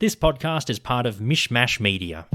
This podcast is part of Mishmash Media.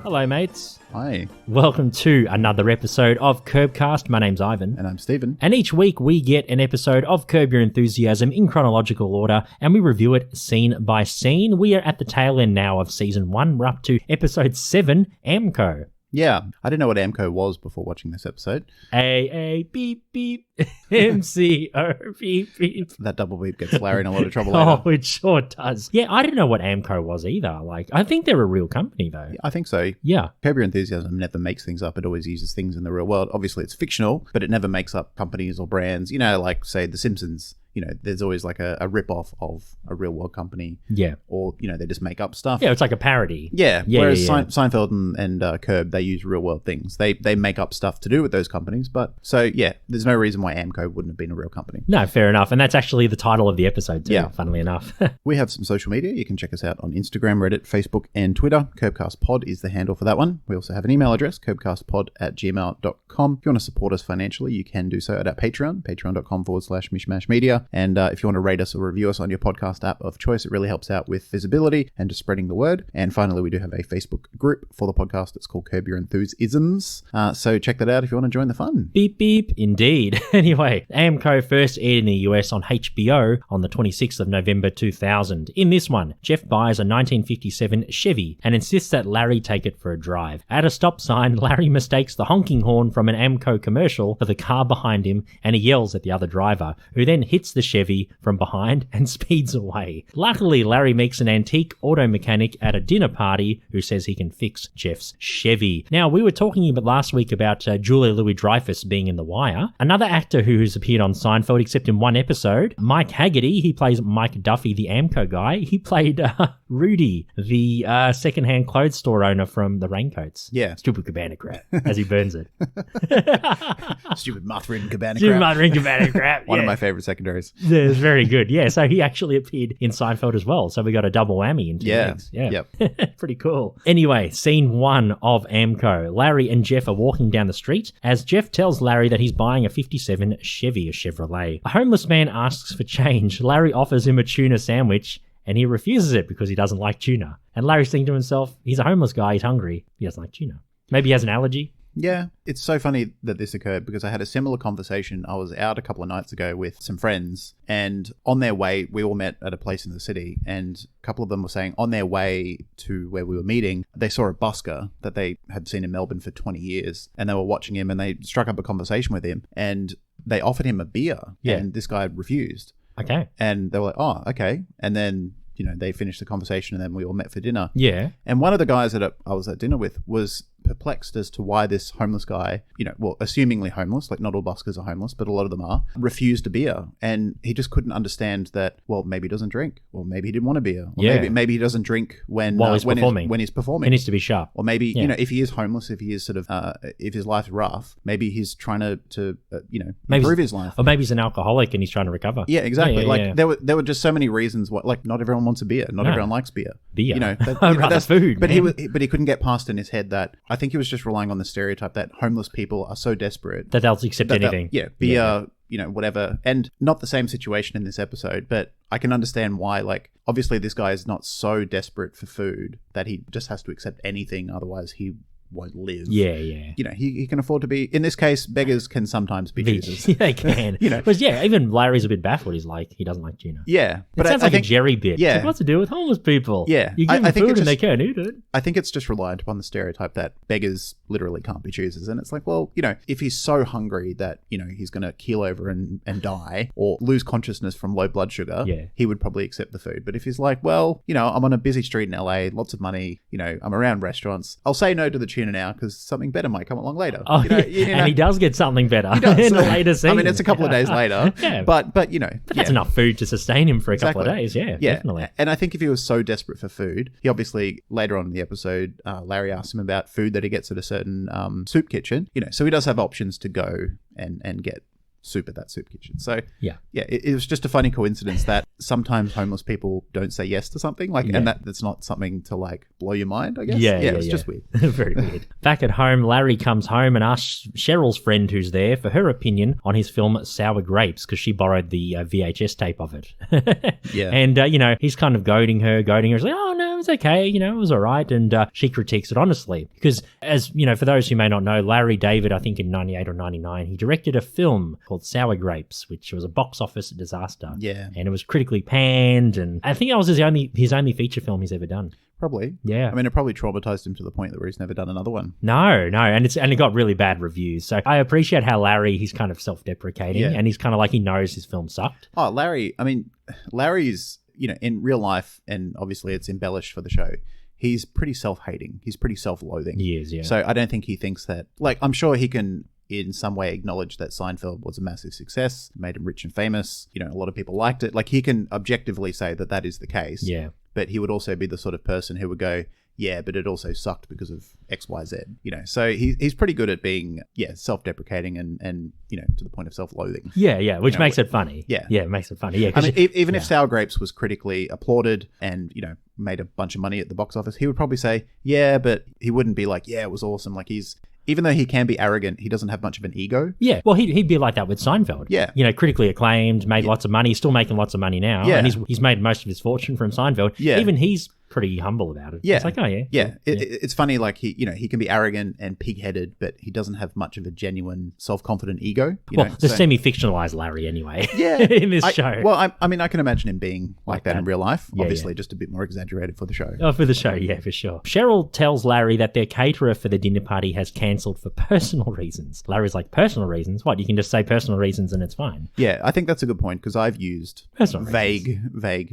Hello, mates. Hi. Welcome to another episode of Curbcast. My name's Ivan. And I'm Stephen. And each week we get an episode of Curb Your Enthusiasm in chronological order and we review it scene by scene. We are at the tail end now of season 1. We're up to episode 7, Aamco. Yeah, I didn't know what Aamco was before watching this episode. A beep beep MCO beep beep. That double beep gets Larry in a lot of trouble later. Oh, it sure does. Yeah, I didn't know what Aamco was either. I think they're a real company though. I think so. Yeah. Curb Your Enthusiasm never makes things up. It always uses things in the real world. Obviously, it's fictional, but it never makes up companies or brands. You know, like, say, The Simpsons. You know, there's always like a rip-off of a real-world company. Yeah. Or, you know, they just make up stuff. Yeah, it's like a parody. Yeah. Yeah, Whereas yeah. Seinfeld and Curb, they use real-world things. They make up stuff to do with those companies. But, so, yeah, there's no reason why Aamco wouldn't have been a real company. No, fair enough. And that's actually the title of the episode too, Yeah. funnily enough. We have some social media. You can check us out on Instagram, Reddit, Facebook, and Twitter. CurbcastPod is the handle for that one. We also have an email address, curbcastpod@gmail.com. If you want to support us financially, you can do so at our Patreon, patreon.com/mishmashmedia. And if you want to rate us or review us on your podcast app of choice, it really helps out with visibility and just spreading the word. And finally, we do have a Facebook group for the podcast. It's called Curb Your Enthusiasms. So check that out if you want to join the fun. Beep beep, indeed. Anyway, Aamco first aired in the US on HBO on the 26th of November 2000. In this one, Jeff buys a 1957 Chevy and insists that Larry take it for a drive. At a stop sign, Larry mistakes the honking horn from an Aamco commercial for the car behind him and he yells at the other driver, who then hits the Chevy from behind and speeds away. Luckily, Larry meets an antique auto mechanic at a dinner party who says he can fix Jeff's Chevy. Now, we were talking about last week about Julia Louis-Dreyfus being in The Wire. Another actor who's appeared on Seinfeld except in one episode, Mike Haggerty. He plays Mike Duffy, the Aamco guy. He played Rudy, the secondhand clothes store owner from the Raincoats. Yeah. Stupid cabana crap, as he burns it. Stupid moth-ridden cabana Stupid crap. moth-ridden cabana crap. One of yeah. my favorite secondaries. Yeah, it's very good. Yeah, so he actually appeared in Seinfeld as well. So we got a double whammy in 2 weeks. Yeah. Yep. Pretty cool. Anyway, scene 1 of Aamco. Larry and Jeff are walking down the street as Jeff tells Larry that he's buying a 57 Chevy, a Chevrolet. A homeless man asks for change. Larry offers him a tuna sandwich and he refuses it because he doesn't like tuna. And Larry's thinking to himself, he's a homeless guy, he's hungry, he doesn't like tuna. Maybe he has an allergy. Yeah, it's so funny that this occurred because I had a similar conversation. I was out a couple of nights ago with some friends and on their way, we all met at a place in the city and a couple of them were saying on their way to where we were meeting, they saw a busker that they had seen in Melbourne for 20 years and they were watching him and they struck up a conversation with him and they offered him a beer and this guy refused. Okay. And they were like, oh, okay. And then, you know, they finished the conversation and then we all met for dinner. Yeah. And one of the guys that I was at dinner with was perplexed as to why this homeless guy, you know, well, assumingly homeless, like not all buskers are homeless, but a lot of them are, refused a beer. And he just couldn't understand that, well, maybe he doesn't drink, or maybe he didn't want a beer, or maybe he doesn't drink when he's performing. When he's performing. It needs to be sharp. Or maybe, you know, if he is homeless, if he is sort of, if his life's rough, maybe he's trying to improve his life. Or maybe he's an alcoholic and he's trying to recover. Yeah, exactly. Yeah. There were just so many reasons why, like, not everyone wants a beer. Not everyone likes beer. Beer. You know, that's food. But man. he couldn't get past in his head that I think he was just relying on the stereotype that homeless people are so desperate that they'll accept anything. Beer, you know, whatever. And not the same situation in this episode, but I can understand why, like, obviously this guy is not so desperate for food that he just has to accept anything, otherwise he won't live. Yeah. You know, he can afford to be, in this case, beggars can sometimes be choosers. Yeah, they can. You know. Because, even Larry's a bit baffled. He's like, he doesn't like tuna. Yeah. But it sounds like a Jerry bit. Yeah. It's like, what's to do with homeless people? Yeah. You give them food and they can't eat it. I think it's just reliant upon the stereotype that beggars literally can't be choosers. And it's like, well, you know, if he's so hungry that, you know, he's going to keel over and die or lose consciousness from low blood sugar, he would probably accept the food. But if he's like, well, you know, I'm on a busy street in LA, lots of money, you know, I'm around restaurants, I'll say no to the tuna now because something better might come along later. Oh, you know, and he does get something better in a later scene. I mean, it's a couple of days later, but you know. But that's enough food to sustain him for a couple of days, definitely. And I think if he was so desperate for food, he obviously, later on in the episode, Larry asks him about food that he gets at a certain soup kitchen, you know, so he does have options to go and get soup at that soup kitchen. So Yeah. it was just a funny coincidence that sometimes homeless people don't say yes to something, like, and that's not something to like blow your mind, I guess. It was just weird. Very weird. Back at home, Larry comes home and asks Cheryl's friend who's there for her opinion on his film Sour Grapes, because she borrowed the VHS tape of it. Yeah. And, he's kind of goading her. He's like, oh, no, it's okay. It was all right. And she critiques it honestly. Because, as, for those who may not know, Larry David, I think in 98 or 99, he directed a film called Sour Grapes, which was a box office disaster. Yeah. And it was critically panned. And I think that was his only feature film he's ever done. Probably. Yeah. I mean, it probably traumatized him to the point that where he's never done another one. No, and it got really bad reviews. So I appreciate how he's kind of self-deprecating, and he's kind of like he knows his film sucked. Oh, Larry's, in real life, and obviously it's embellished for the show, he's pretty self-hating. He's pretty self-loathing. He is, yeah. So I don't think he thinks that, like, I'm sure he can in some way acknowledge that Seinfeld was a massive success, made him rich and famous. A lot of people liked it. Like, he can objectively say that that is the case. Yeah. But he would also be the sort of person who would go, yeah, but it also sucked because of X, Y, Z. So he's pretty good at being, self-deprecating and to the point of self-loathing. Yeah, which makes it funny. Yeah, it makes it funny. Yeah, I mean, even if Sour Grapes was critically applauded and made a bunch of money at the box office, he would probably say, yeah, but he wouldn't be like, yeah, it was awesome. Like, even though he can be arrogant, he doesn't have much of an ego. Yeah, well, he'd be like that with Seinfeld. Yeah. Critically acclaimed, made lots of money, he's still making lots of money now. Yeah. And he's made most of his fortune from Seinfeld. Yeah. Even he's pretty humble about it. Yeah. It's like, oh, yeah. Yeah. It's funny, like, he can be arrogant and pig-headed, but he doesn't have much of a genuine self-confident ego. The semi-fictionalized Larry anyway. Yeah. In this show. Well, I mean, I can imagine him being like that in real life. Obviously, just a bit more exaggerated for the show. Oh, for the show, yeah, for sure. Cheryl tells Larry that their caterer for the dinner party has cancelled for personal reasons. Larry's like, personal reasons? What, you can just say personal reasons and it's fine? Yeah, I think that's a good point, because I've used personal vague.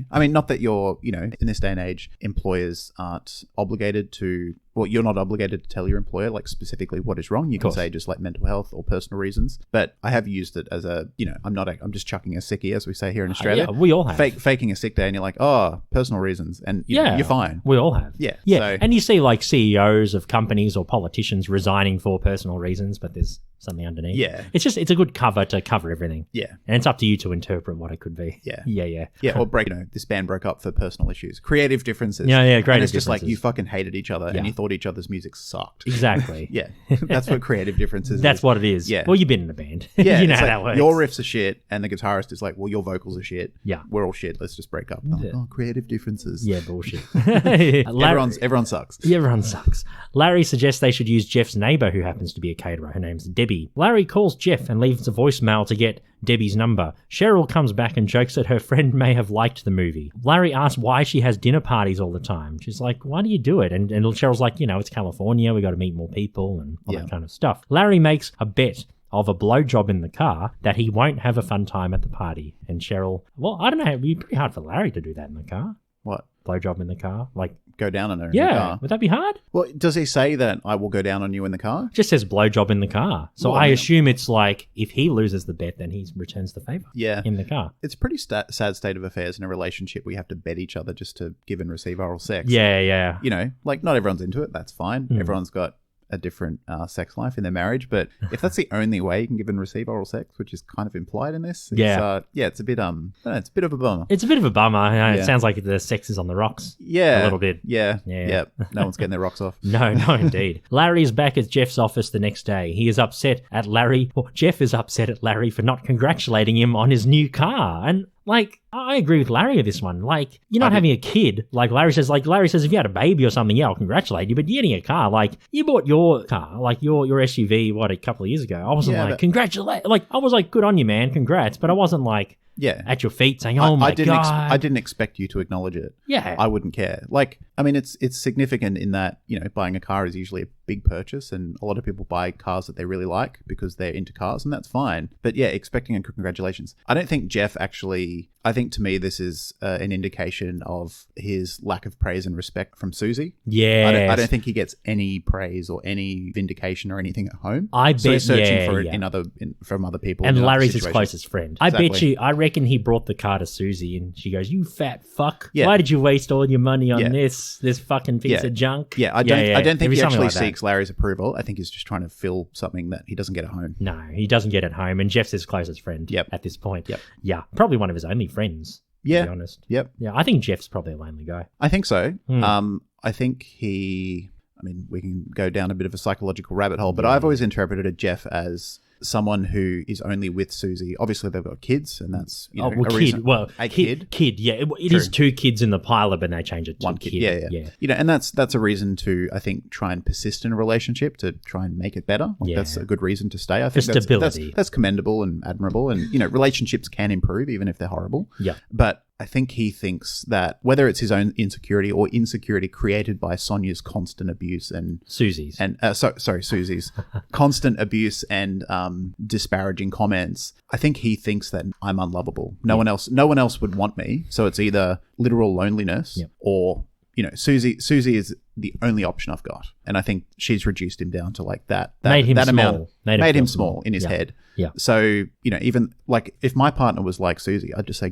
I mean, not that you're, in this day and age, employers aren't obligated to... Well, you're not obligated to tell your employer, like, specifically what is wrong. You can say just, like, mental health or personal reasons. But I have used it as a, I'm just chucking a sickie, as we say here in Australia. Yeah, we all have. Faking a sick day, and you're like, oh, personal reasons. And you're fine. We all have. Yeah. Yeah. And you see, like, CEOs of companies or politicians resigning for personal reasons, but there's something underneath. Yeah. It's a good cover to cover everything. Yeah. And it's up to you to interpret what it could be. Yeah. Yeah. Yeah, or this band broke up for personal issues. Creative differences. Yeah, creative differences. And it's just like, you fucking hated each other and you thought each other's music sucked. Exactly. Yeah. That's what creative differences is. That's what it is. Yeah. Well, you've been in a band. Yeah. You know how that works. Your riffs are shit, and the guitarist is like, well, your vocals are shit. Yeah. We're all shit. Let's just break up. Oh, creative differences. Yeah, bullshit. Everyone sucks. Yeah, everyone sucks. Larry suggests they should use Jeff's neighbour, who happens to be a caterer. Her name's Debbie. Larry calls Jeff and leaves a voicemail to get Debbie's number. Cheryl comes back and jokes that her friend may have liked the movie. Larry asks why she has dinner parties all the time. She's like, why do you do it? And Cheryl's like, it's California. We got to meet more people and all that kind of stuff. Larry makes a bet of a blowjob in the car that he won't have a fun time at the party. And Cheryl, well, I don't know. It'd be pretty hard for Larry to do that in the car. What? Blowjob in the car? Like, go down on her in the car? Would that be hard? Well, does he say that I will go down on you in the car? Just says blowjob in the car. So I assume it's like, if he loses the bet, then he returns the favour. Yeah. In the car. It's a pretty sad state of affairs in a relationship. We have to bet each other just to give and receive oral sex. Yeah. Like, not everyone's into it. That's fine. Everyone's got a different sex life in their marriage, but if that's the only way you can give and receive oral sex, which is kind of implied in this, it's a bit it's a bit of a bummer. It's a bit of a bummer. It sounds like the sex is on the rocks. Yeah, a little bit. Yeah. No one's getting their rocks off. No, indeed. Larry is back at Jeff's office the next day. He is upset at Larry. Well, Jeff is upset at Larry for not congratulating him on his new car, and like, I agree with Larry with this one. Like, you're not having a kid. Like Larry says, if you had a baby or something, I'll congratulate you. But you're getting a car. Like, you bought your car, like your SUV, a couple of years ago. I wasn't congratulate. Like, I was like, good on you, man. Congrats. But I wasn't like, at your feet saying, oh my God. I didn't expect you to acknowledge it. Yeah. I wouldn't care. Like, I mean, it's significant in that, buying a car is usually a big purchase, and a lot of people buy cars that they really like because they're into cars, and that's fine. But yeah, expecting a congratulations. I don't think Jeff actually, I think to me this is an indication of his lack of praise and respect from Susie. Yeah, I don't think he gets any praise or any vindication or anything at home. I bet. So he's searching for yeah. it from other people. And in other Larry's his situations. closest friend. Exactly. I bet you. I reckon he brought the car to Susie, and she goes, "You fat fuck! Yeah. Why did you waste all your money on Yeah. this fucking piece of junk?" Yeah, I don't think Maybe he something actually like that. seeks Larry's approval. I think he's just trying to fill something that he doesn't get at home. No, he doesn't get it home, and Jeff's his closest friend. Yep. At this point. Yep. Yeah, probably one of his only friends. Yeah. To be honest. Yep. Yeah, I think Jeff's probably a lonely guy. I think so. Hmm. I think we can go down a bit of a psychological rabbit hole, but I've always interpreted Jeff as someone who is only with Susie. Obviously, they've got kids, and that's a reason. Kid. Yeah, it is two kids in the pilot, but they change it to One kid. Yeah. And that's a reason to, I think, try and persist in a relationship to try and make it better. That's a good reason to stay. I think stability. That's commendable and admirable, and relationships can improve even if they're horrible. Yeah, but I think he thinks that whether it's his own insecurity or insecurity created by Sonia's constant abuse and Susie's Susie's constant abuse and disparaging comments, I think he thinks that I'm unlovable. No one else would want me. So it's either literal loneliness or Susie is the only option I've got, and I think she's reduced him down to like that made him small. amount, made him small in his head. Yeah. So even like if my partner was like Susie, I'd just say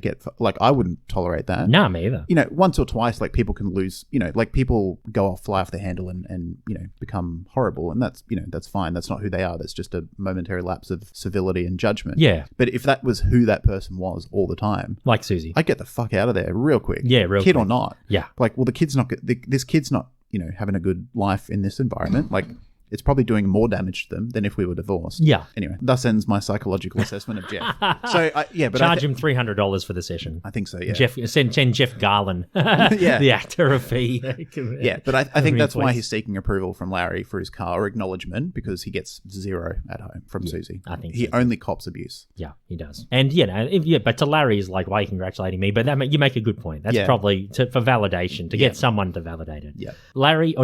I wouldn't tolerate that. Nah, me either. Once or twice, like people can lose. Like people fly off the handle and become horrible, and that's fine. That's not who they are. That's just a momentary lapse of civility and judgment. Yeah. But if that was who that person was all the time, like Susie, I'd get the fuck out of there real quick. Yeah, real kid quick. or not. Yeah. Like, well, this kid's not having a good life in this environment. Like, it's probably doing more damage to them than if we were divorced. Yeah. Anyway, thus ends my psychological assessment of Jeff. So, charge him $300 for the session. I think so, yeah. Send Jeff Garland, Yeah. the actor, a fee. Yeah, but I think that's why he's seeking approval from Larry for his car, or acknowledgement, because he gets zero at home from Susie. I think he so. only cops abuse. Yeah, he does. And but to Larry is like, why are you congratulating me? But you make a good point. That's probably for validation, to get someone to validate it. Yeah.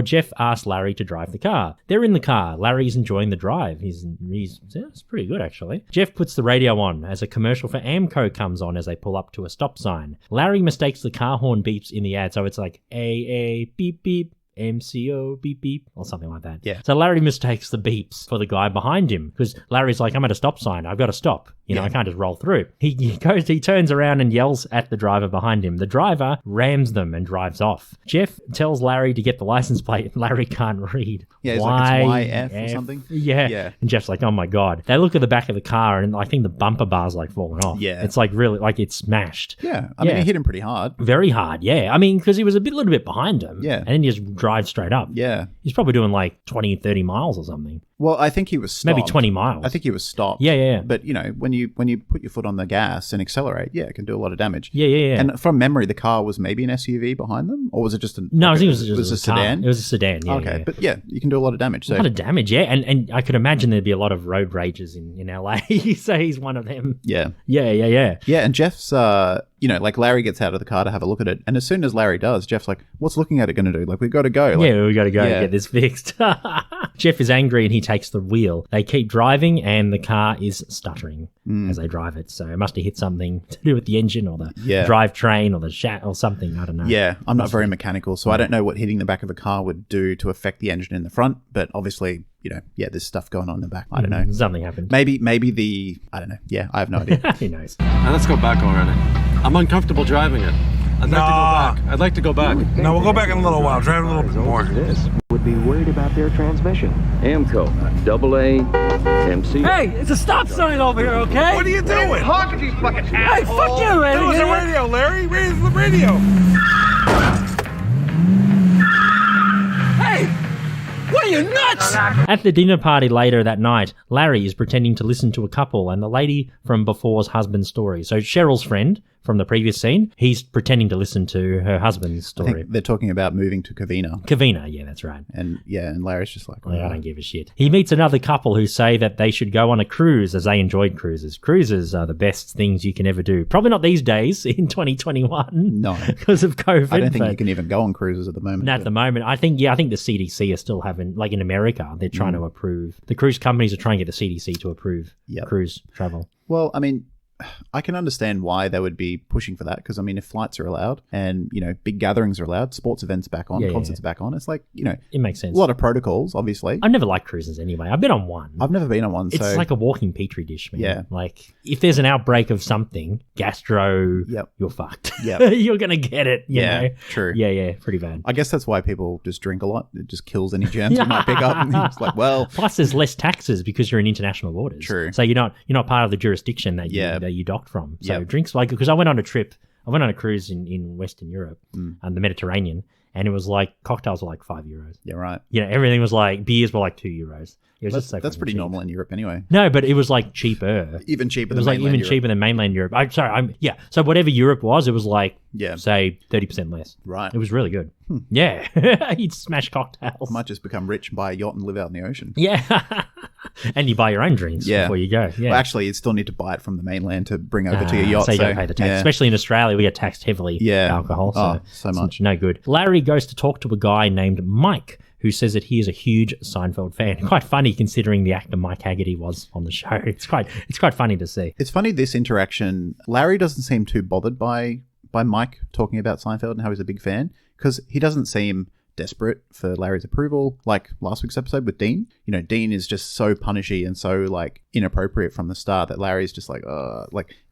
Jeff asked Larry to drive the car. They're in the car. Larry's enjoying the drive. It's pretty good, actually. Jeff puts the radio on as a commercial for Aamco comes on as they pull up to a stop sign. Larry mistakes the car horn beeps in the ad, so it's like AA beep beep. MCO beep beep or something like that. Yeah. So Larry mistakes the beeps for the guy behind him because Larry's like, I'm at a stop sign. I've got to stop. I can't just roll through. He turns around and yells at the driver behind him. The driver rams them and drives off. Jeff tells Larry to get the license plate and Larry can't read. Yeah, he's like, it's YF or something. Yeah. And Jeff's like, oh my God. They look at the back of the car and I think the bumper bar's like fallen off. Yeah. It's like really, like it's smashed. Yeah. I mean, he hit him pretty hard. Very hard, yeah. I mean, because he was a little bit behind him. Yeah. And then he just drives straight up. Yeah. He's probably doing like 20, 30 miles or something. Well, I think he was stopped. Maybe 20 miles. I think he was stopped. Yeah. But, when you put your foot on the gas and accelerate, it can do a lot of damage. Yeah. And from memory, the car was maybe an SUV behind them? Or was it just No, I think it was a sedan? It was a sedan, yeah. Okay, yeah. but you can do a lot of damage. So. A lot of damage, yeah. And I could imagine there'd be a lot of road rages in LA. So he's one of them. Yeah. Yeah. Yeah, and Jeff's, like Larry gets out of the car to have a look at it. And as soon as Larry does, Jeff's like, what's looking at it going to do? Like, we've got to go. Like, we got to go and get this fixed. Jeff is angry and he takes the wheel. They keep driving and the car is stuttering as they drive it. So it must have hit something to do with the engine or the drivetrain or the or something. I don't know. Yeah, I'm not very mechanical, so I don't know what hitting the back of a car would do to affect the engine in the front. But obviously, there's stuff going on in the back. I don't know. Something happened. Maybe I don't know. Yeah, I have no idea. Who knows? Now let's go back already. I'm uncomfortable driving it. I'd like to go back. No, we'll go back in a little while. Drive a little bit more. Would be worried about their transmission. Aamco, AA, MC. Hey, it's a stop sign over here, okay? What are you doing? Honk these fucking Hey, fuck you, That was the idiot! radio, Larry. Where's the radio? Hey! What are you, nuts? At the dinner party later that night, Larry is pretending to listen to a couple and the lady from before's husband's story. So Cheryl's friend from the previous scene, he's pretending to listen to her husband's I story. think they're talking about moving to Covina. Covina, yeah, that's right. And Larry's just like, I don't give a shit. He meets another couple who say that they should go on a cruise as they enjoyed cruises. Cruises are the best things you can ever do. Probably not these days in 2021. No. Because of COVID. I don't think you can even go on cruises at the moment. At the moment. I think the CDC are still having, like in America, they're trying to approve. The cruise companies are trying to get the CDC to approve cruise travel. Well, I mean, I can understand why they would be pushing for that, because I mean, if flights are allowed and, you know, big gatherings are allowed, sports events back on, concerts back on, it's like, you know, it makes sense. A lot of protocols, obviously. I've never liked cruises anyway. I've been on one. I've never been on one. It's so like a walking petri dish, man. Yeah. Like, if there's an outbreak of something, gastro, you're fucked. Yep. You're going to get it. You know? True. Yeah, pretty bad. I guess that's why people just drink a lot. It just kills any germs you might pick up. And it's like, well, plus there's less taxes because you're in international waters. True. So you're not part of the jurisdiction that you docked from. So drinks, like, because I went on a cruise in Western Europe and the Mediterranean, and it was like cocktails were like €5. Yeah, right. You know, everything was like, beers were like €2. It was just so that's pretty cheap. normal in Europe anyway. No, but it was like cheaper. Even cheaper It than was like mainland even Europe. cheaper than mainland Europe. So whatever Europe was, it was like say 30% less. Right. It was really good. Yeah. You'd smash cocktails. Might just become rich and buy a yacht and live out in the ocean. Yeah. And you buy your own drinks before you go. Yeah. Well, actually, you'd still need to buy it from the mainland to bring over to your yacht. So you don't pay the tax. yeah. Especially in Australia, we get taxed heavily for alcohol. So much. It's no good. Larry goes to talk to a guy named Mike, who says that he is a huge Seinfeld fan. Quite funny considering the actor Mike Haggerty was on the show. It's quite funny to see. It's funny, this interaction, Larry doesn't seem too bothered by Mike talking about Seinfeld and how he's a big fan, because he doesn't seem desperate for Larry's approval, like last week's episode with Dean. You know, Dean is just so punishy and so like inappropriate from the start that Larry's just like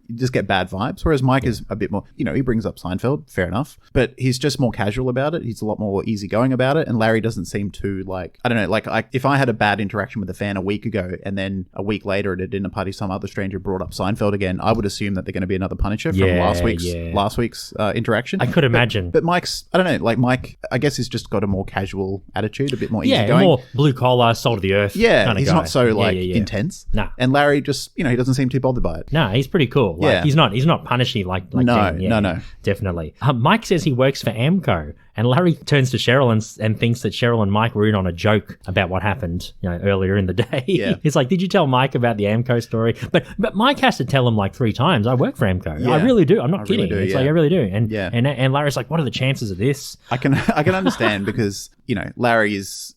you just get bad vibes. Whereas Mike is a bit more, you know, he brings up Seinfeld, fair enough, but he's just more casual about it. He's a lot more easygoing about it. And Larry doesn't seem to like, I don't know, like if I had a bad interaction with a fan a week ago and then a week later at a dinner party, some other stranger brought up Seinfeld again, I would assume that they're going to be another Punisher from last week's interaction. I could imagine. But Mike's, I don't know, like Mike, I guess he's just got a more casual attitude, a bit more easygoing. Yeah, more blue collar, salt of the earth. Yeah, kind of he's guy. not so intense. No. And Larry just, you know, he doesn't seem too bothered by it. No, he's pretty cool. Like, Yeah. he's not punishy like No, Dean. Yeah, no. Definitely. Mike says he works for Aamco, and Larry turns to Cheryl and thinks that Cheryl and Mike were in on a joke about what happened, you know, earlier in the day. Yeah. He's like, "Did you tell Mike about the Amco story?" But Mike has to tell him like 3 times, "I work for Amco. Yeah. I really do. I'm not I kidding." really do, It's yeah. like I really do. And Yeah. and Larry's like, "What are the chances of this?" I can understand because, you know, Larry is,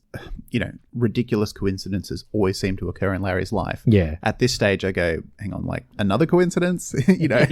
you know, ridiculous coincidences always seem to occur in Larry's life. Yeah. At this stage, I go, hang on, like another coincidence? You know,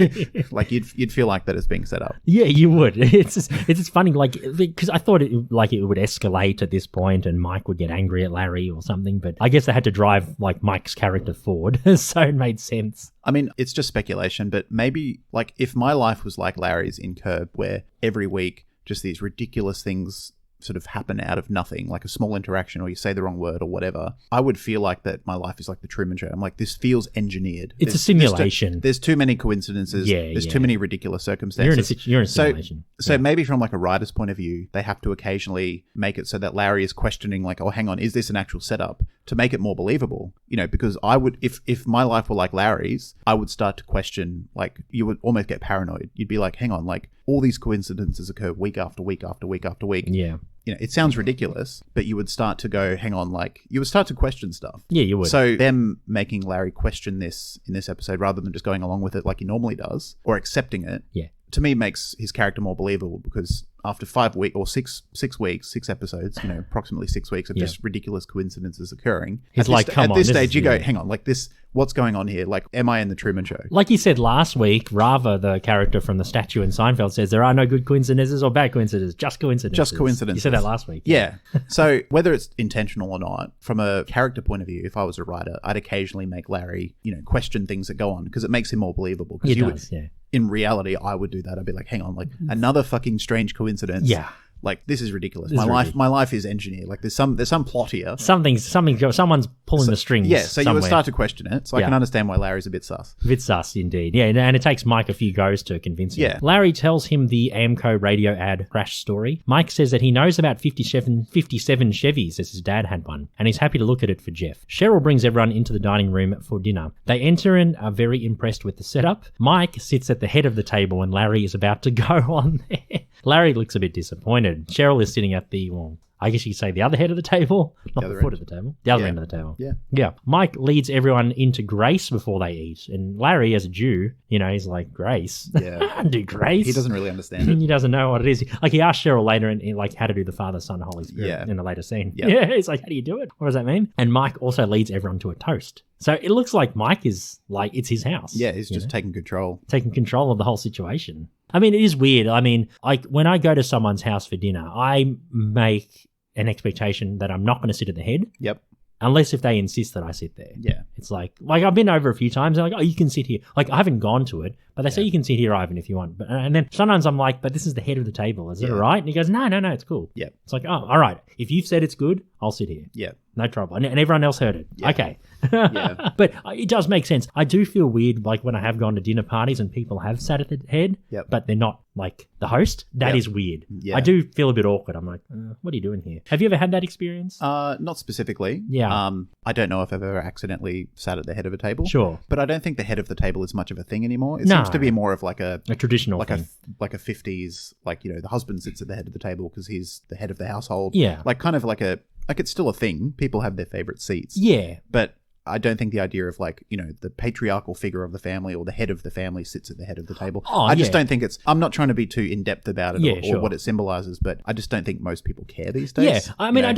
like you'd feel like that is being set up. Yeah, you would. It's just funny, like, because I thought it would escalate at this point and Mike would get angry at Larry or something, but I guess they had to drive like Mike's character forward, so it made sense. I mean, it's just speculation, but maybe like if my life was like Larry's in Curb, where every week just these ridiculous things sort of happen out of nothing, like a small interaction or you say the wrong word or whatever, I would feel like that my life is like the Truman Show. I'm like, this feels engineered. It's a simulation. There's too many coincidences. There's too many ridiculous circumstances. You're in a simulation. So maybe from like a writer's point of view, they have to occasionally make it so that Larry is questioning like, oh, hang on, is this an actual setup, to make it more believable? You know, because I would, if my life were like Larry's, I would start to question, like you would almost get paranoid. You'd be like, hang on, like all these coincidences occur week after week after week after week. Yeah. You know, it sounds ridiculous, but you would start to go, hang on, like you would start to question stuff. Yeah, you would. So them making Larry question this in this episode rather than just going along with it like he normally does or accepting it, to me makes his character more believable, because after 5 weeks or 6 weeks, 6 episodes, you know, approximately 6 weeks of just ridiculous coincidences occurring. He's like, come on. At this stage, you go, hang on, like this, what's going on here? Like, am I in the Truman Show? Like you said last week, Rava, the character from the statue in Seinfeld, says there are no good coincidences or bad coincidences, just coincidences. Just coincidences. You said that last week. Yeah. So whether it's intentional or not, from a character point of view, if I was a writer, I'd occasionally make Larry, you know, question things that go on, because it makes him more believable. It does, yeah. In reality, I would do that. I'd be like, hang on, like another fucking strange coincidence. Yeah. Like, this is ridiculous. This is My life is engineered. Like, there's some plot here. Someone's pulling the strings. Yeah, so somewhere. you would start to question it. So I can understand why Larry's a bit sus. A bit sus, indeed. Yeah, and it takes Mike a few goes to convince him. Yeah. Larry tells him the Aamco radio ad crash story. Mike says that he knows about 57 Chevys, as his dad had one, and he's happy to look at it for Jeff. Cheryl brings everyone into the dining room for dinner. They enter and are very impressed with the setup. Mike sits at the head of the table and Larry is about to go on there. Larry looks a bit disappointed. Cheryl is sitting at the, well, I guess you could say the other head of the table, not the other foot end. of the table, the other Yeah. end of the table. Yeah. Yeah. Mike leads everyone into grace before they eat. And Larry, as a Jew, he's like, grace? Yeah. I don't do grace. He doesn't really understand it. He doesn't know what it is. Like, he asked Cheryl later in like how to do the Father, Son, Holy Spirit Yeah. in a later scene. Yeah. He's like, how do you do it? What does that mean? And Mike also leads everyone to a toast. So it looks like Mike is like, it's his house. Yeah, he's just taking control. Taking control of the whole situation. I mean, it is weird. I mean, like when I go to someone's house for dinner, I make an expectation that I'm not going to sit at the head. Yep. Unless if they insist that I sit there. Yeah. It's like I've been over a few times. They're like, oh, you can sit here. Like, I haven't gone to it, but they say you can sit here, Ivan, if you want. But and then sometimes I'm like, but this is the head of the table. Is it all right? And he goes, no, it's cool. Yeah. It's like, oh, all right. If you've said it's good, I'll sit here. Yeah. No trouble. And everyone else heard it. Yeah. Okay. Yeah. But it does make sense. I do feel weird, like when I have gone to dinner parties and people have sat at the head, Yep. but they're not like the host. That Yep. is weird. Yeah. I do feel a bit awkward. I'm like, what are you doing here? Have you ever had that experience? Not specifically. Yeah. I don't know if I've ever accidentally sat at the head of a table. Sure. But I don't think the head of the table is much of a thing anymore. It No. seems to be more of like a Traditional like thing. a 50s, like, the husband sits at the head of the table because he's the head of the household. Yeah. Like kind of like it's still a thing. People have their favorite seats. Yeah. But I don't think the idea of like, the patriarchal figure of the family or the head of the family sits at the head of the table. Oh, I just yeah. don't think I'm not trying to be too in-depth about it Yeah, or sure. what it symbolizes, but I just don't think most people care these days. Yeah, I mean, You know?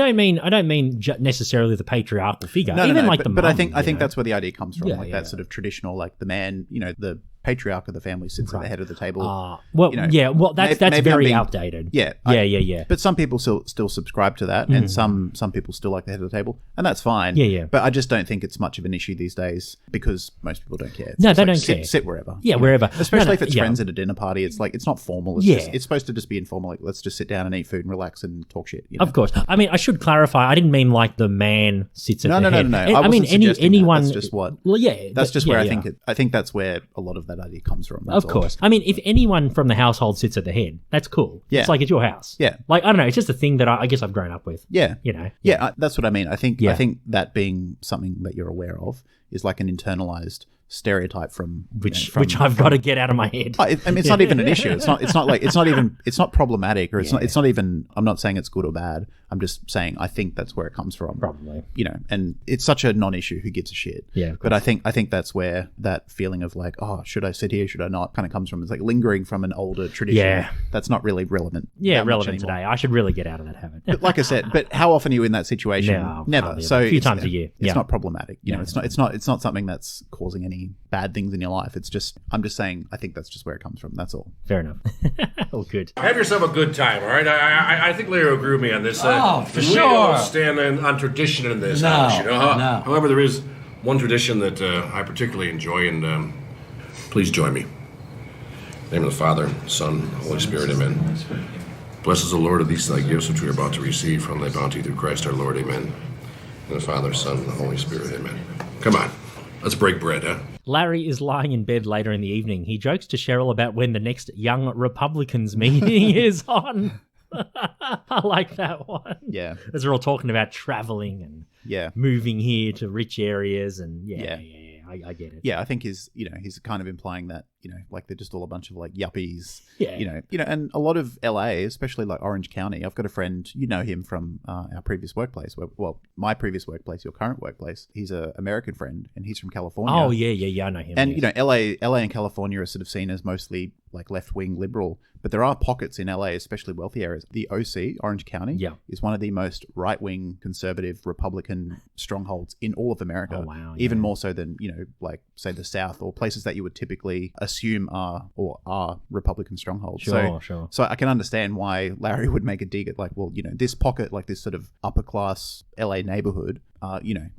I don't mean necessarily the patriarchal figure. No, Even no, like but, the but mum, I think you know. that's where the idea comes from, Yeah, like yeah. that sort of traditional, like the man, the patriarch of the family sits at the head of the table. Well, you know, well, that's maybe I'm very being- outdated. Yeah, yeah. But some people still subscribe to that, and some people still like the head of the table, and that's fine. Yeah. But I just don't think it's much of an issue these days because most people don't care. It's No, just they like, don't care. Sit wherever. Yeah, you know? wherever. Especially No, if it's yeah. friends at a dinner party. It's like it's not formal. It's Yeah. it's supposed to just be informal. Like let's just sit down and eat food and relax and talk shit. You know? Of course. I mean, I should clarify. I didn't mean like the man sits at No, the no, head. no. I mean, wasn't suggesting that. anyone. That's just what. Well, yeah. That's just where yeah. I think that's where a lot of that idea comes from. That's Of all. course. I mean, if anyone from the household sits at the head, that's cool. Yeah. It's like it's your house. Yeah. Like, I don't know. It's just a thing that I guess I've grown up with. Yeah. You know? Yeah, that's what I mean. I think Yeah. that being something that you're aware of is like an internalized stereotype from Which from, I've got to get out of my head. I mean, it's not even an issue. It's not problematic, or it's not even. I'm not saying it's good or bad. I'm just saying I think that's where it comes from. Probably. And it's such a non-issue. Who gives a shit? Yeah, of But I think that's where that feeling of like, oh, should I sit here? Should I not? Kind of comes from. It's like lingering from an older tradition. Yeah. That's not really relevant. Yeah, that much relevant anymore. today. I should really get out of that habit. But like I said, but how often are you in that situation? No, Never. hardly So ever. A few it's- times a year. It's Yeah. not problematic. You know, it's not something that's causing any bad things in your life. It's just I'm just saying I think that's just where it comes from. That's all. Fair enough. Oh, good. Have yourself a good time, all right? I think Larry will agree with me on this. For we sure. don't stand on tradition in this No, house, you know. no. However, there is one tradition that I particularly enjoy, and please join me. In the name of the Father, Son, Holy Spirit, amen. Blessed is the Lord of these thy gifts which we are about to receive from thy bounty through Christ our Lord, amen. In the Father, Son, and Holy Spirit, amen. Come on, let's break bread, huh? Larry is lying in bed later in the evening. He jokes to Cheryl about when the next Young Republicans meeting is on. I like that one. Yeah. As they're all talking about traveling and Yeah. moving here to rich areas, and Yeah. I get it. Yeah, I think he's kind of implying that, like they're just all a bunch of like yuppies. Yeah. And a lot of LA, especially like Orange County, I've got a friend, him from our previous workplace, my previous workplace, your current workplace. He's an American friend and he's from California. Oh yeah, I know him. And yes. LA and California are sort of seen as mostly like left-wing liberal, but there are pockets in LA, especially wealthy areas. The OC, Orange County, Yeah. is one of the most right-wing conservative Republican strongholds in all of America. Oh, wow, Even yeah. more so than, like say the South or places that you would typically assume are Republican strongholds. Sure. So I can understand why Larry would make a dig at like, well, this pocket, like this sort of upper class LA neighborhood,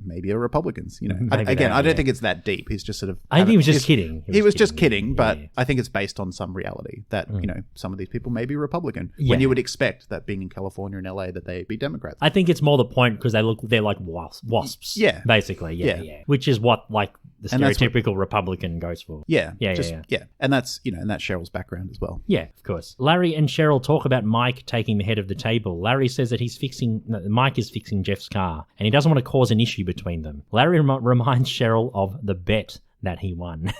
maybe are Republicans. Maybe I they are, don't think it's that deep. He's just sort of. I think he was just kidding. He was just kidding, yeah, but yeah. I think it's based on some reality that some of these people may be Republican Yeah. when you would expect that being in California and LA that they'd be Democrats. I think it's more the point because they're like wasps. Yeah. Basically, Yeah. yeah. Which is what like the And that's what- stereotypical Republican goes for. Yeah, Yeah. and that's and that's Cheryl's background as well. Yeah, of course. Larry and Cheryl talk about Mike taking the head of the table. Larry says that Mike is fixing Jeff's car, and he doesn't want to cause an issue between them. Larry reminds Cheryl of the bet that he won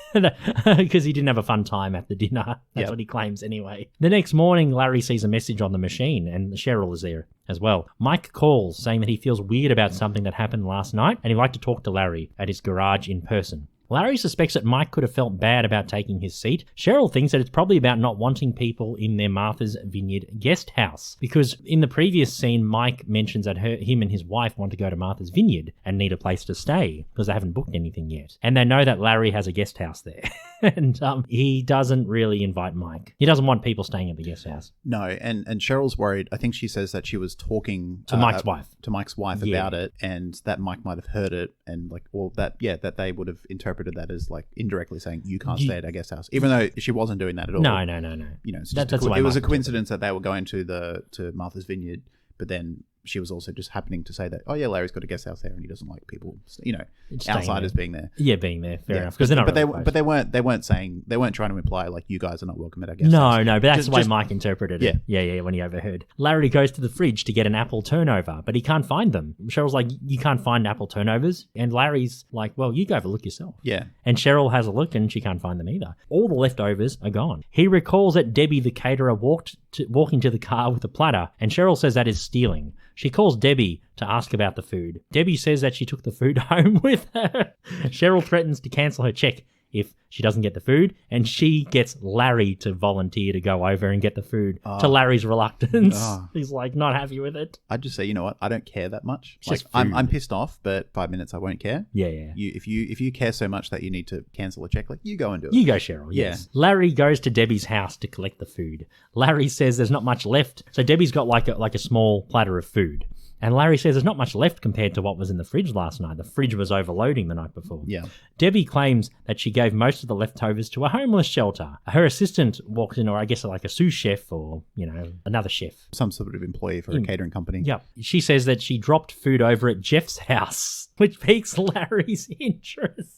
because he didn't have a fun time at the dinner. That's what he claims anyway. The next morning, Larry sees a message on the machine and Cheryl is there as well. Mike calls saying that he feels weird about something that happened last night and he'd like to talk to Larry at his garage in person. Larry suspects that Mike could have felt bad about taking his seat. Cheryl thinks that it's probably about not wanting people in their Martha's Vineyard guest house, because in the previous scene, Mike mentions that him and his wife want to go to Martha's Vineyard and need a place to stay because they haven't booked anything yet. And they know that Larry has a guest house there. And he doesn't really invite Mike. He doesn't want people staying at the guest house. No, and Cheryl's worried. I think she says that she was talking to Mike's wife. To Mike's wife about it, and that Mike might have heard it, and that they would have interpreted that as like indirectly saying you can't stay at our guest house, even though she wasn't doing that at all. No. You know, it's That's it was a coincidence that they were going to Martha's Vineyard, but then she was also just happening to say that, oh yeah, Larry's got a guest house there and he doesn't like people, you know, outsiders being there. Yeah, being there, fair enough. Because they weren't trying to imply like you guys are not welcome at our guest house. No, but that's the way Mike interpreted it. Yeah, when he overheard. Larry goes to the fridge to get an apple turnover, but he can't find them. Cheryl's like, you can't find apple turnovers, and Larry's like, well, you go have a look yourself. Yeah. And Cheryl has a look and she can't find them either. All the leftovers are gone. He recalls that Debbie the caterer walking to the car with a platter, and Cheryl says that is stealing. She calls Debbie to ask about the food. Debbie says that she took the food home with her. Cheryl threatens to cancel her check if she doesn't get the food, and she gets Larry to volunteer to go over and get the food to Larry's reluctance. He's like not happy with it. I'd just say, you know what, I don't care that much. It's just I'm pissed off, but 5 minutes I won't care. Yeah. If you care so much that you need to cancel a check, like you go and do it. You go, Cheryl. Yes. Yeah. Larry goes to Debbie's house to collect the food. Larry says there's not much left, so Debbie's got like a small platter of food. And Larry says there's not much left compared to what was in the fridge last night. The fridge was overloading the night before. Yeah. Debbie claims that she gave most of the leftovers to a homeless shelter. Her assistant walks in, or I guess like a sous chef or, you know, another chef. Some sort of employee for a catering company. Yep. She says that she dropped food over at Jeff's house, which piques Larry's interest.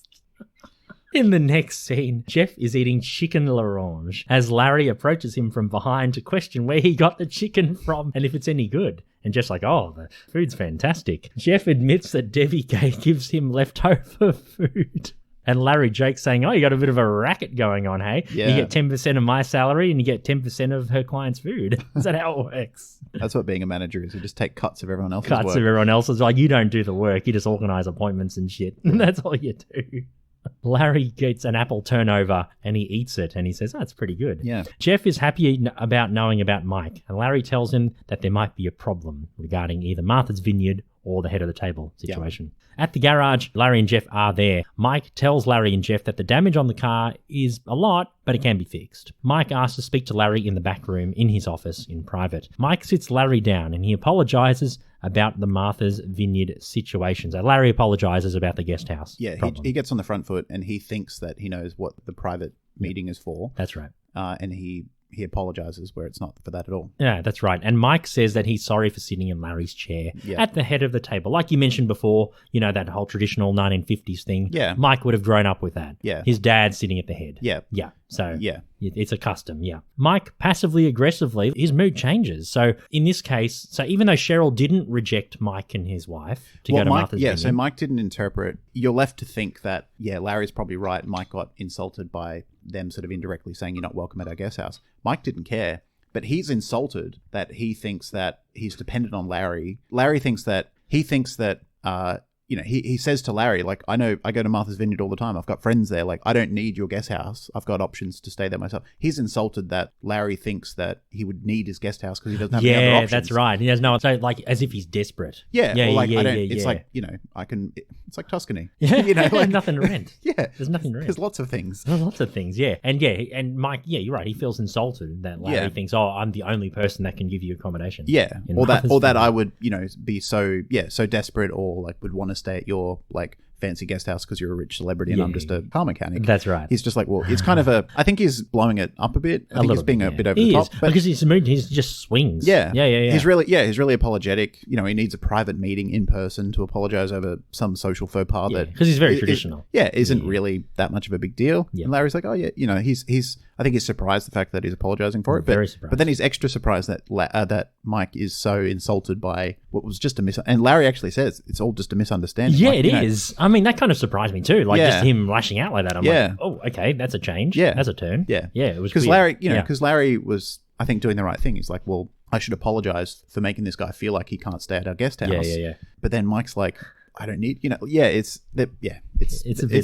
In the next scene, Jeff is eating chicken l'orange as Larry approaches him from behind to question where he got the chicken from and if it's any good. And Jeff's like, oh, the food's fantastic. Jeff admits that Debbie gives him leftover food. And Larry jokes saying, oh, you got a bit of a racket going on, hey? Yeah. You get 10% of my salary and you get 10% of her client's food. Is that how it works? That's what being a manager is. You just take cuts of everyone else's work. Cuts of everyone else's. Like, you don't do the work. You just organise appointments and shit. That's all you do. Larry gets an apple turnover and he eats it and he says, oh, it's pretty good. Yeah. Jeff is happy about knowing about Mike, and Larry tells him that there might be a problem regarding either Martha's Vineyard or the head of the table situation. At the garage, Larry and Jeff are there. Mike tells Larry and Jeff that the damage on the car is a lot, but it can be fixed. Mike asks to speak to Larry in the back room in his office in private. Mike sits Larry down and he apologizes about the Martha's Vineyard situation. So Larry apologizes about the guest house. Yeah, he gets on the front foot and he thinks that he knows what the private meeting is for. That's right. And he apologizes where it's not for that at all. Yeah, that's right. And Mike says that he's sorry for sitting in Larry's chair at the head of the table. Like you mentioned before, you know, that whole traditional 1950s thing. Yeah. Mike would have grown up with that. Yeah. His dad's sitting at the head. Yeah. Yeah. So yeah. It's a custom, yeah. Mike passively aggressively, his mood changes. So in this case, so even though Cheryl didn't reject Mike and his wife to go to Martha's Vineyard. So Mike didn't interpret. You're left to think that, Larry's probably right. Mike got insulted by them sort of indirectly saying you're not welcome at our guest house. Mike didn't care, but he's insulted that he thinks that he's dependent on Larry. Larry thinks that he he says to Larry, like, I know I go to Martha's Vineyard all the time. I've got friends there. Like, I don't need your guest house. I've got options to stay there myself. He's insulted that Larry thinks that he would need his guest house because he doesn't have any other options. Yeah, that's right. He has no, so like as if he's desperate. Yeah. It's like, it's like Tuscany. Yeah. You know, like, nothing to rent. Yeah. There's nothing to rent. There's lots of things. There's lots of things, yeah. And Mike, you're right. He feels insulted that Larry thinks, oh, I'm the only person that can give you accommodation. Yeah. Or that I would, be so desperate or like would want to stay at your like fancy guest house because you're a rich celebrity and I'm just a car mechanic. That's right. He's just like, well, it's kind of I think he's blowing it up a bit. I think he's being a bit over the top. But because his mood, he just swings. Yeah. He's really apologetic. You know, he needs a private meeting in person to apologize over some social faux pas that because he's very traditional. Isn't really that much of a big deal. Yeah. And Larry's like, oh yeah, he's I think he's surprised the fact that he's apologizing for it. Very surprised. But then he's extra surprised that Mike is so insulted by what was just and Larry actually says it's all just a misunderstanding. Yeah, it is. I mean, that kind of surprised me too. Like, Yeah. just him lashing out like that. I'm Yeah. like, oh, okay, that's a change. Yeah. That's a turn. Yeah. Yeah, it was Because weird. Larry, Yeah. because Larry was, I think, doing the right thing. He's like, well, I should apologize for making this guy feel like he can't stay at our guest house. Yeah. But then Mike's like, I don't need, it's a bit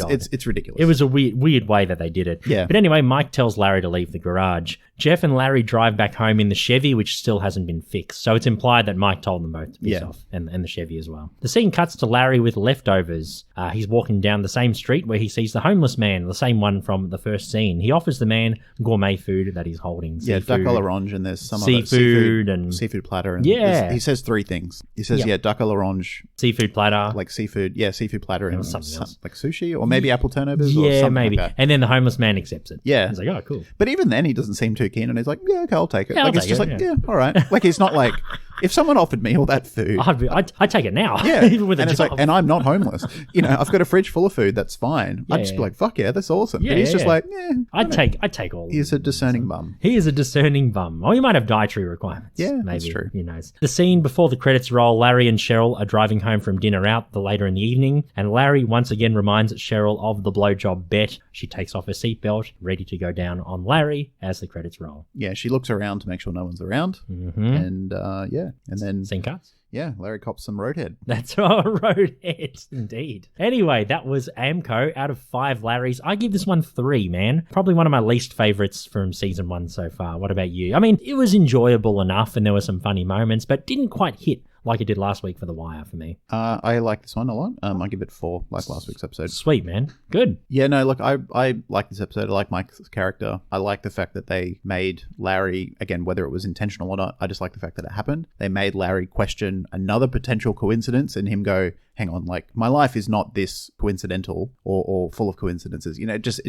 odd. It's ridiculous. It was a weird way that they did it. Yeah. But anyway, Mike tells Larry to leave the garage. Jeff and Larry drive back home in the Chevy, which still hasn't been fixed. So it's implied that Mike told them both to piss off, and the Chevy as well. The scene cuts to Larry with leftovers. He's walking down the same street where he sees the homeless man, the same one from the first scene. He offers the man gourmet food that he's holding. duck Seafood. à l'orange, and there's some Seafood other and- seafood platter. And Yeah. he says 3 things. He says, duck à l'orange, Seafood platter. like seafood platter, and something else. like sushi, or maybe apple turnovers, or Yeah, something maybe. like that. And then the homeless man accepts it. Yeah. He's like, oh, cool. But even then, he doesn't seem too keen, and he's like, yeah, okay, I'll take it. Yeah, like, I'll it's just take like, it, yeah, all right. Like, he's not like, if someone offered me all that food, I'd take it now. yeah, Even with and a it's job. like, and I'm not homeless. I've got a fridge full of food. That's fine. I'd just be yeah. like, fuck yeah, that's awesome. Yeah, but he's just yeah. like, I'd take all of he's it. a discerning bum. He is a discerning bum. Or he might have dietary requirements. Yeah, maybe. that's true. Who knows? The scene before the credits roll, Larry and Cheryl are driving home from dinner out later in the evening, and Larry once again reminds Cheryl of the blowjob bet. She takes off her seatbelt, ready to go down on Larry as the credits roll. Yeah, she looks around to make sure no one's around, and and then Scene cuts. yeah, Larry cops some roadhead. That's our roadhead, indeed. Anyway, that was Aamco. Out of 5 Larrys, I give this one 3, man. Probably one of my least favourites from season 1 so far. What about you? I mean, it was enjoyable enough and there were some funny moments, but didn't quite hit like it did last week for The Wire for me. I like this one a lot. I give it 4, like last week's episode. Sweet, man. Good. Yeah, no, look, I like this episode. I like Mike's character. I like the fact that they made Larry, again, whether it was intentional or not, I just like the fact that it happened. They made Larry question another potential coincidence and him go, hang on, like, my life is not this coincidental or full of coincidences. It just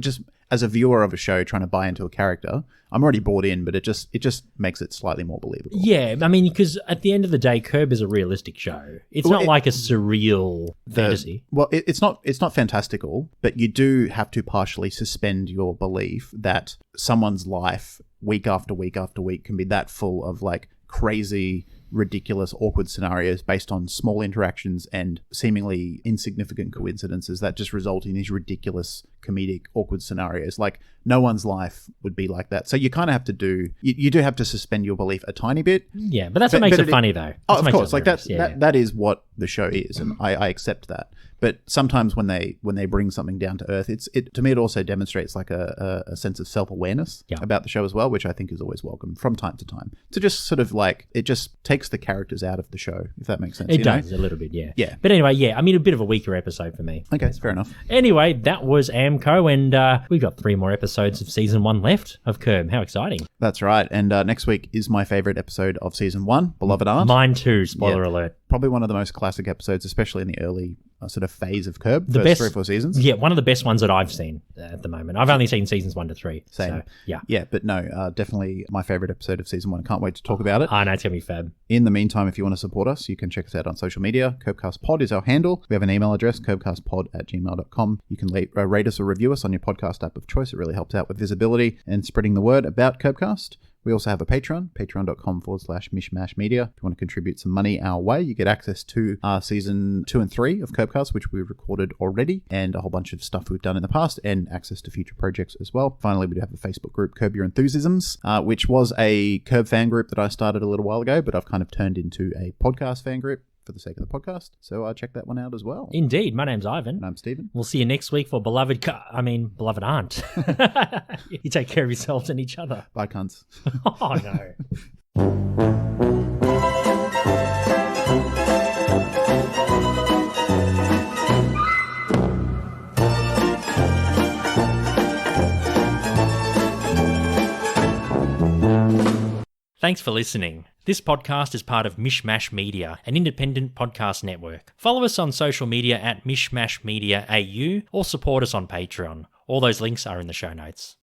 as a viewer of a show trying to buy into a character, I'm already bought in, but it just makes it slightly more believable. Yeah, I mean, because at the end of the day, Curb is a realistic show. It's not like a surreal fantasy. Well, it's not fantastical, but you do have to partially suspend your belief that someone's life week after week after week can be that full of like crazy, ridiculous, awkward scenarios based on small interactions and seemingly insignificant coincidences that just result in these ridiculous, comedic, awkward scenarios. Like, no one's life would be like that. So you kind of have to you do have to suspend your belief a tiny bit. Yeah, but that's what makes it funny, though. Oh, of course, like hilarious. that is what the show is, and I accept that. But sometimes when they bring something down to earth, it to me it also demonstrates like a sense of self-awareness about the show as well, which I think is always welcome from time to time. To just sort of like, it just takes the characters out of the show, if that makes sense. It does, a little bit, yeah. Yeah. But anyway, yeah, I mean, a bit of a weaker episode for me. Okay, fair enough. Anyway, that was Aamco, and we've got 3 more episodes of season 1 left of Curb. How exciting. That's right. And next week is my favorite episode of season 1, Beloved Aunt. Mine too, spoiler alert. Probably one of the most classic episodes, especially in the early sort of phase of Curb, The first best 3 or 4 seasons. Yeah, one of the best ones that I've seen at the moment. I've only seen seasons 1 to 3. Same. So, yeah. Yeah, but no, definitely my favorite episode of season 1. Can't wait to talk about it. I know, it's going to be fab. In the meantime, if you want to support us, you can check us out on social media. CurbcastPod is our handle. We have an email address, curbcastpod@gmail.com. You can rate us or review us on your podcast app of choice. It really helps out with visibility and spreading the word about Curbcast. We also have a Patreon, patreon.com/mishmashmedia. If you want to contribute some money our way, you get access to season 2 and 3 of Curbcast, which we recorded already, and a whole bunch of stuff we've done in the past, and access to future projects as well. Finally, we do have a Facebook group, Curb Your Enthusiasms, which was a Curb fan group that I started a little while ago, but I've kind of turned into a podcast fan group for the sake of the podcast. So check that one out as well. Indeed. My name's Ivan. And I'm Stephen. We'll see you next week for Beloved Aunt. You take care of yourselves and each other. Bye, cunts. Oh, no. Thanks for listening. This podcast is part of Mishmash Media, an independent podcast network. Follow us on social media at Mishmash Media AU or support us on Patreon. All those links are in the show notes.